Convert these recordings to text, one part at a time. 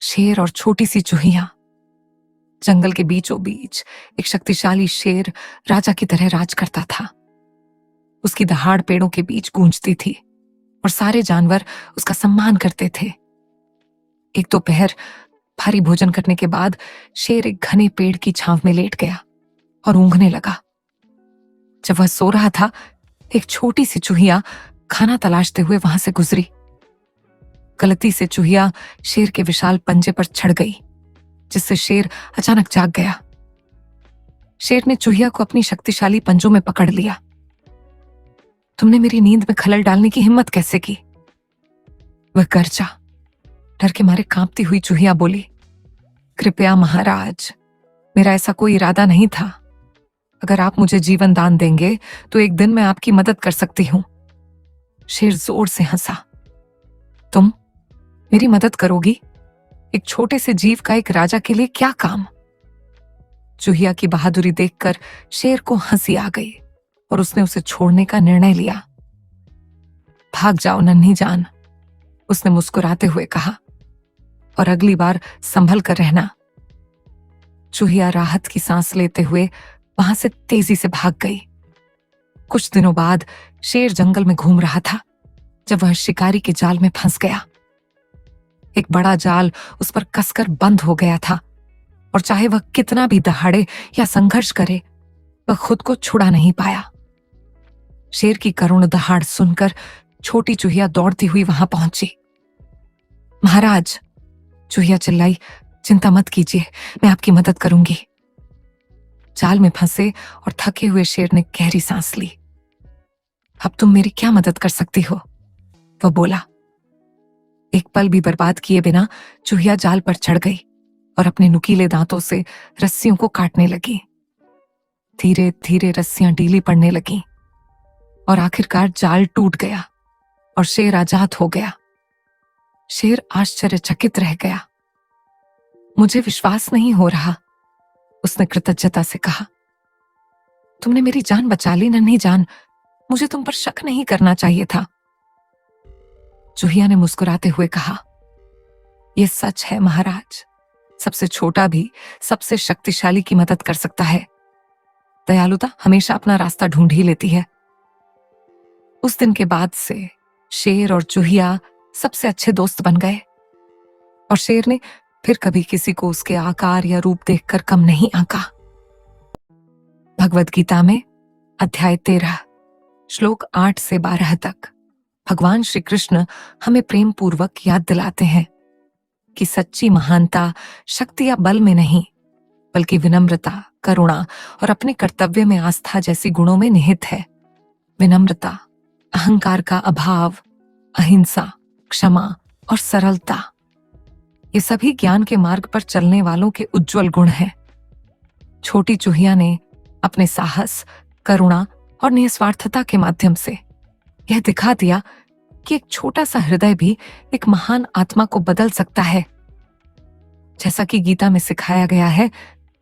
शेर और छोटी सी चूहिया। जंगल के बीचों बीच एक शक्तिशाली शेर राजा की तरह राज करता था। उसकी दहाड़ पेड़ों के बीच गूंजती थी और सारे जानवर उसका सम्मान करते थे। एक दोपहर भारी भोजन करने के बाद शेर एक घने पेड़ की छांव में लेट गया और ऊँघने लगा। जब वह सो रहा था, एक छोटी सी चूहिया खाना तलाशते हुए वहां से गुजरी। गलती से चूहिया शेर के विशाल पंजे पर चढ़ गई, जिससे शेर अचानक जाग गया। शेर ने चूहिया को अपनी शक्तिशाली पंजों में पकड़ लिया। तुमने मेरी नींद में खलल डालने की हिम्मत कैसे की? वह गरजा। डर के मारे कांपती हुई चूहिया बोली, कृपया महाराज, मेरा ऐसा कोई इरादा नहीं था। अगर आप मुझे जीवन दान देंगे तो एक दिन मैं आपकी मदद कर सकती हूं। शेर जोर से हंसा। तुम मेरी मदद करोगी? एक छोटे से जीव का एक राजा के लिए क्या काम? चूहिया की बहादुरी देखकर शेर को हंसी आ गई और उसने उसे छोड़ने का निर्णय लिया। भाग जाओ नन्ही जान, उसने मुस्कुराते हुए कहा, और अगली बार संभल कर रहना। चूहिया राहत की सांस लेते हुए वहां से तेजी से भाग गई। कुछ दिनों बाद शेर जंगल में घूम रहा था जब वह शिकारी के जाल में फंस गया। एक बड़ा जाल उस पर कसकर बंद हो गया था और चाहे वह कितना भी दहाड़े या संघर्ष करे, वह खुद को छुड़ा नहीं पाया। शेर की करुण दहाड़ सुनकर छोटी चूहिया दौड़ती हुई वहां पहुंची। महाराज, चूहिया चिल्लाई, चिंता मत कीजिए, मैं आपकी मदद करूंगी। जाल में फंसे और थके हुए शेर ने गहरी सांस ली। अब तुम मेरी क्या मदद कर सकती हो? वह बोला। एक पल भी बर्बाद किए बिना चूहिया जाल पर चढ़ गई और अपने नुकीले दांतों से रस्सियों को काटने लगी। धीरे धीरे रस्सियां ढीली पड़ने लगीं और आखिरकार जाल टूट गया और शेर आजाद हो गया। शेर आश्चर्यचकित रह गया। मुझे विश्वास नहीं हो रहा, उसने कृतज्ञता से कहा। तुमने मेरी जान बचा ली नन्ही जान, मुझे तुम पर शक नहीं करना चाहिए था। चूहिया ने मुस्कुराते हुए कहा, यह सच है महाराज, सबसे छोटा भी सबसे शक्तिशाली की मदद कर सकता है। दयालुता हमेशा अपना रास्ता ढूंढ ही लेती है। उस दिन के बाद से शेर और चूहिया सबसे अच्छे दोस्त बन गए और शेर ने फिर कभी किसी को उसके आकार या रूप देखकर कम नहीं आंका। भगवद गीता में अध्याय 13 श्लोक 8 से 12 तक भगवान श्री कृष्ण हमें प्रेम पूर्वक याद दिलाते हैं कि सच्ची महानता शक्ति या बल में नहीं, बल्कि विनम्रता, करुणा और अपने कर्तव्य में आस्था जैसी गुणों में निहित है। विनम्रता, अहंकार का अभाव, अहिंसा, क्षमा और सरलता, ये सभी ज्ञान के मार्ग पर चलने वालों के उज्जवल गुण हैं। छोटी चूहिया ने अपने साहस, करुणा और निस्वार्थता के माध्यम से यह दिखा दिया कि एक छोटा सा हृदय भी एक महान आत्मा को बदल सकता है। जैसा कि गीता में सिखाया गया है,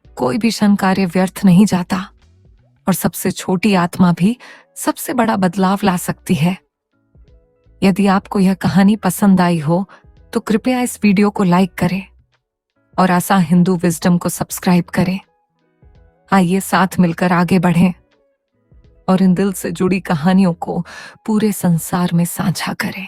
कोई भी शन कार्य व्यर्थ नहीं जाता और सबसे छोटी आत्मा भी सबसे बड़ा बदलाव ला सकती है। यदि आपको यह कहानी पसंद आई हो तो कृपया इस वीडियो को लाइक करें और आसा हिंदू विजडम को सब्सक्राइब करें। आइए साथ मिलकर आगे बढ़ें और इन दिल से जुड़ी कहानियों को पूरे संसार में साझा करें।